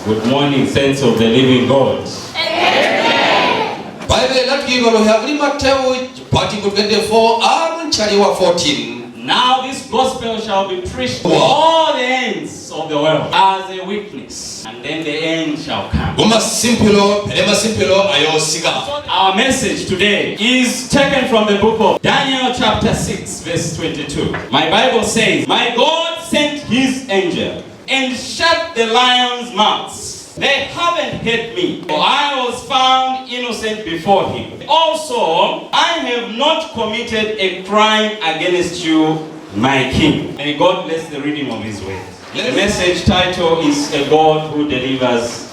Good morning, saints of the living God. Now this gospel shall be preached to all the ends of the world as a witness, and then the end shall come. Our message today is taken from the book of Daniel chapter 6 verse 22. My Bible says, "My God sent his angel and shut the lions' mouths. They haven't hurt me, for I was found innocent before him. Also, I have not committed a crime against you, my king." May God bless the reading of his word. The message title is "A God Who Delivers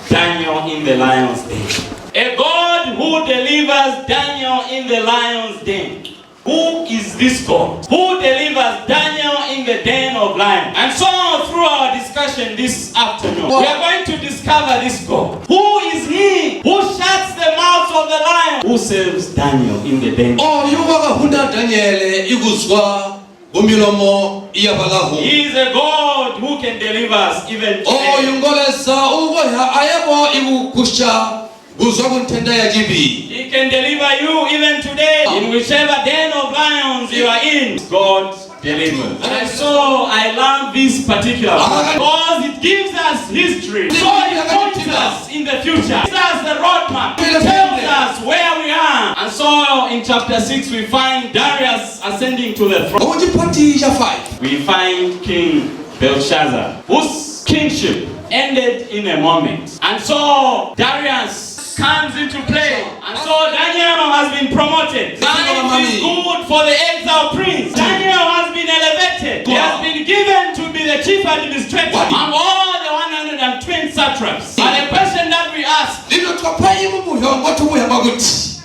Daniel in the Lion's Den." A God who delivers Daniel in the lion's den. Who is this God who delivers Daniel in the den of lions? And so through our discussion this afternoon, we are going to discover this God. Who is he who shuts the mouths of the lion? Who saves Daniel in the den? He is a God who can deliver us even today. He can deliver you even today. In whichever den of lions you are in, God delivers. And so I love this particular one because it gives us history. So it points us in the future. It gives us the roadmap. It tells us where we are. And so in chapter 6 we find Darius ascending to the throne. We find King Belshazzar, whose kingship ended in a moment. And so Darius comes into play. And so Daniel has been promoted. Life is good for the exiled prince. Daniel has been elevated. He has been given to be the chief administrator among all the 120 satraps. And the question that we ask,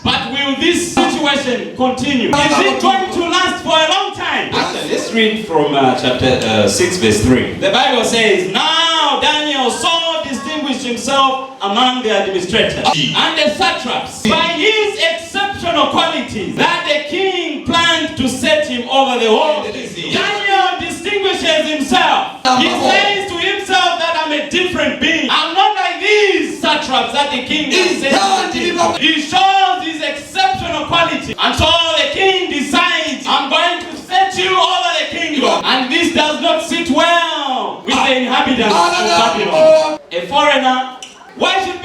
but will this situation continue? Is it going to last for a long time? Actually, let's read from chapter 6 verse 3. The Bible says, "Now Daniel so distinguished himself among the administrators and the satraps by his exceptional qualities that the king planned to set him over the whole city." Daniel distinguishes himself. He says to himself that I'm a different being. I'm not like these satraps that the king has set. He shows his exceptional quality. And so the king decides, I'm going to set you over the kingdom. And this does not sit well with the inhabitants of Babylon. A foreigner, why should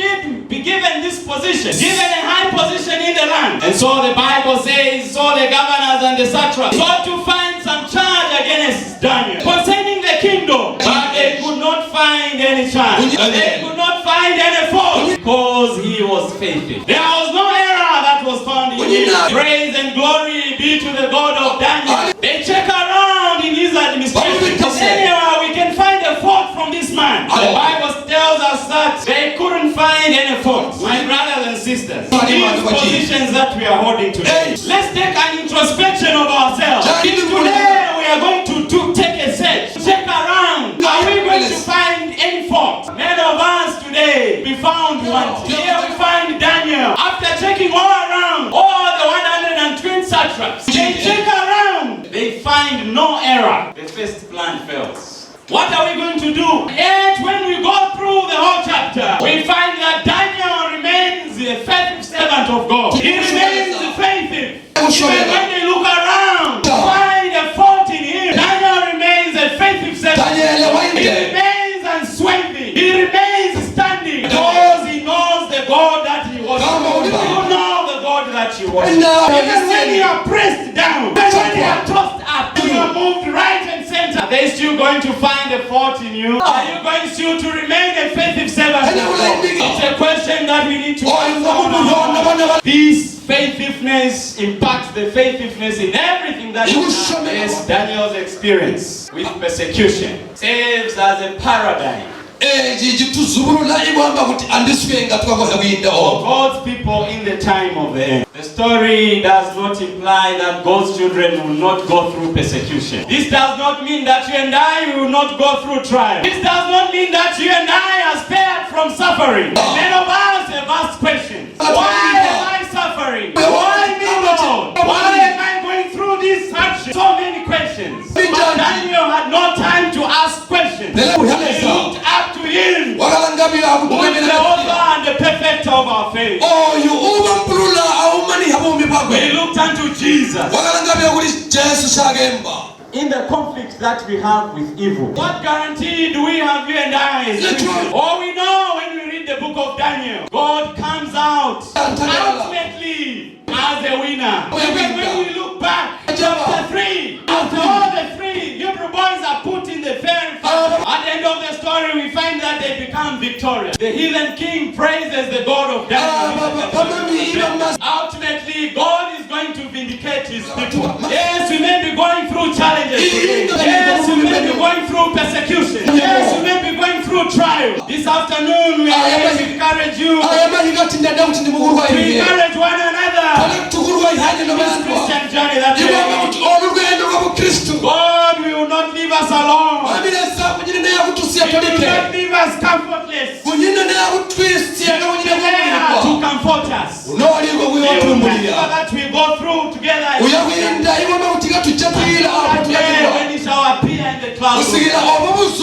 be given this position? Given a high position in the land. And so the Bible says, so the governors and the satraps sought to find some charge against Daniel concerning the kingdom. But they could not find any charge. They could not find any fault because he was faithful. There was no error that was found in him. Praise and glory be to the God of Daniel. They check around in his administration. Anywhere we can find a fault from this man. The Bible tells us that they couldn't find any fault. My brothers and sisters, these positions that we are holding today, let's take an introspection of ourselves. Today we are going to take a search. Check around. Are we going to find any fault? Many of us today, we found one. Here we find Daniel. After checking all around, all the 120 satraps, they check around. They find no error. The first plan fails. What are we going to do? Yet when we go through the whole chapter, we find that Daniel remains a faithful servant of God. He remains faithful. Even when they look around to find a fault in him, Daniel remains a faithful servant. He remains unswerving. He remains standing because he knows the God that he worships. You know the God that you worship. Even when you are pressed down, when you are tossed up, you are moved right and center, are they still going to find a fault in you? Are you going still to remain a faithful servant? It's a question that we need to answer. This faithfulness impacts the faithfulness in everything that you have. Yes, Daniel's experience with persecution serves as a paradigm for God's people in the time of the end. The story does not imply that God's children will not go through persecution. This does not mean that you and I will not go through trial. This does not mean that you and I are spared from suffering. Many of us have asked questions. Why am I suffering? Why me, Lord? Why am I going through this hardship? So many questions. But Daniel had no time to ask questions. He looked up to him. our faith. We looked unto Jesus. In the conflict that we have with evil, what guarantee do we have, you and I? All we know when we read the book of Daniel, God comes out ultimately as a winner. Even when we look back, chapter 3, after all the 3 Hebrew boys are put in the fire, at the end of the story we find that they become victorious. The heathen king praises the God of Daniel. Ultimately, God is going to vindicate his people. Yes, we may be going through challenges today. Yes, we may be going through persecution. Yes, we may be going through trial. This afternoon we are here to encourage you, to encourage one another. This Christian journey that we are in. God will not leave us alone. He will not leave us comfortless. He will there to comfort us. He will make sure that we go through together. When he shall appear in the clouds, those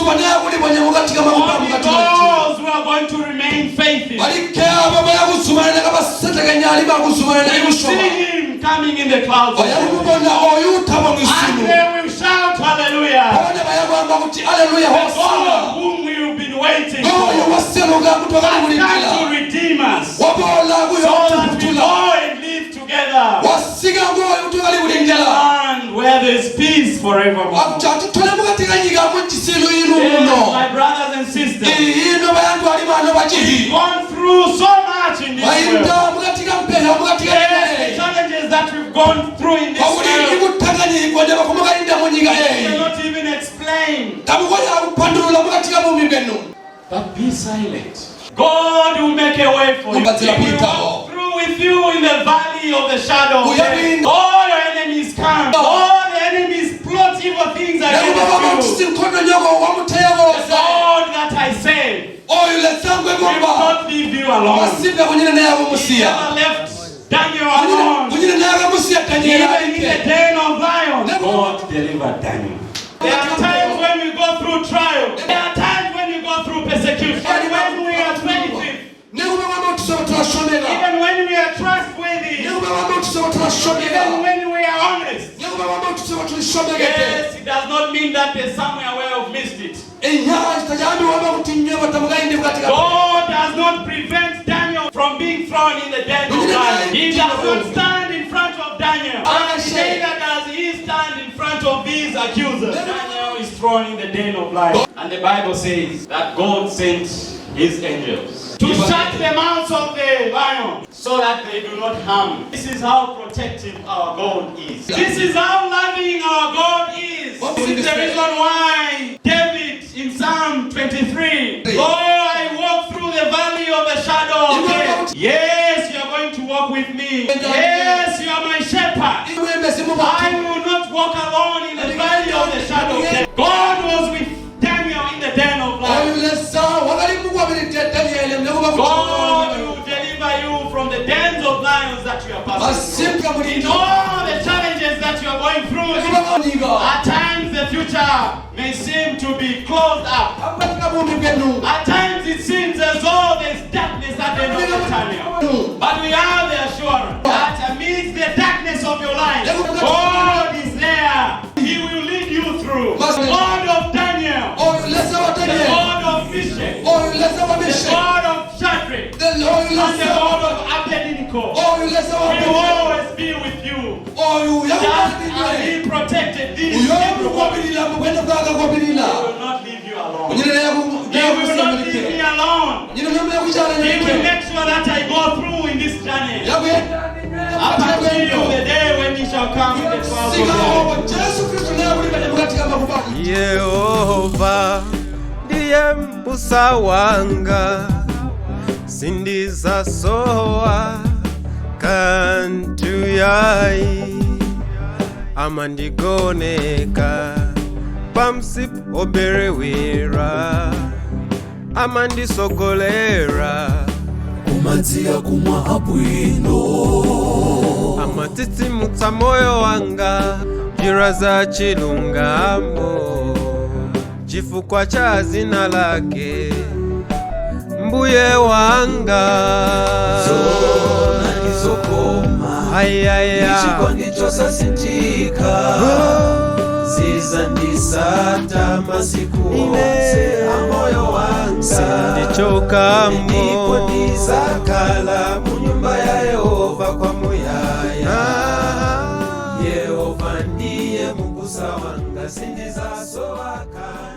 who are going to remain faithful, we will see him coming in the clouds, and they will shout hallelujah. The God whom we have been waiting for has come to redeem us, so that we go and live together in the land where there is peace forevermore. Yes, my brothers and sisters, we've gone through so much in this world. Yes, the challenges that we've gone through in this world, we cannot even explain. But be silent. God will make a way for you. He will walk through with you in the valley of the shadow of death. All your enemies come. All the enemies plot evil things against you. The God that I save will not leave you alone. He never left Daniel alone. Even in the den of lions, God delivered Daniel. There are times when we go through trial. There are times when we go through persecution. And when we are faithful, even when we are trustworthy, even when we are honest. Yes, it does not mean that there's somewhere where we've missed it. God does not prevent Daniel from being thrown in the den of lions. He does not stand in front of Daniel. And neither does he stand in front of these accusers. Daniel is thrown in the den of lions. And the Bible says that God sent his angels to shut the mouths of the lions so that they do not harm. This is how protective our God is. This is how loving our God is. This is the reason why David in Psalm 23, though I walk through the valley of the shadow of death, yes, you are going to walk with me. Yes, you are my shepherd. I will not walk alone in the valley of the shadow of death. God was with Daniel in the den of lions. God will deliver you from the dens of lions that you are passing through. In all the challenges that you are going through, at times the future may seem to be closed up. At times it seems as though there is darkness at the end of the tunnel. But we have the assurance that amidst the darkness of your life, God is there. He will lead you through. The God of Daniel, the God of Meshach, the God of Shadrach, and the God of Abednego will always be with you. Just as he protected these Hebrew boys, he will not leave you alone. He will not leave me alone. He will make sure that I go through in this journey up until the day when he shall come in the clouds of heaven. Yehova ndiye mbusa wanga, sindiza soa kantu yai, amandigoneka pamsip oberewera, amandisogolera kumanzia kumwa abwino, amatiti mutsa moyo wanga njira za chilungamo, chifukwa cha zina lake mbuye wanga zona nizokoma ichikondi chosasinthika zizandisata masiku onse amoyo wanga sindichokamo ndipo ndizakhala mu nyumba ya Yehova kwa muyaya. Yehova ndiye mubusa wanga sindizasowa kale.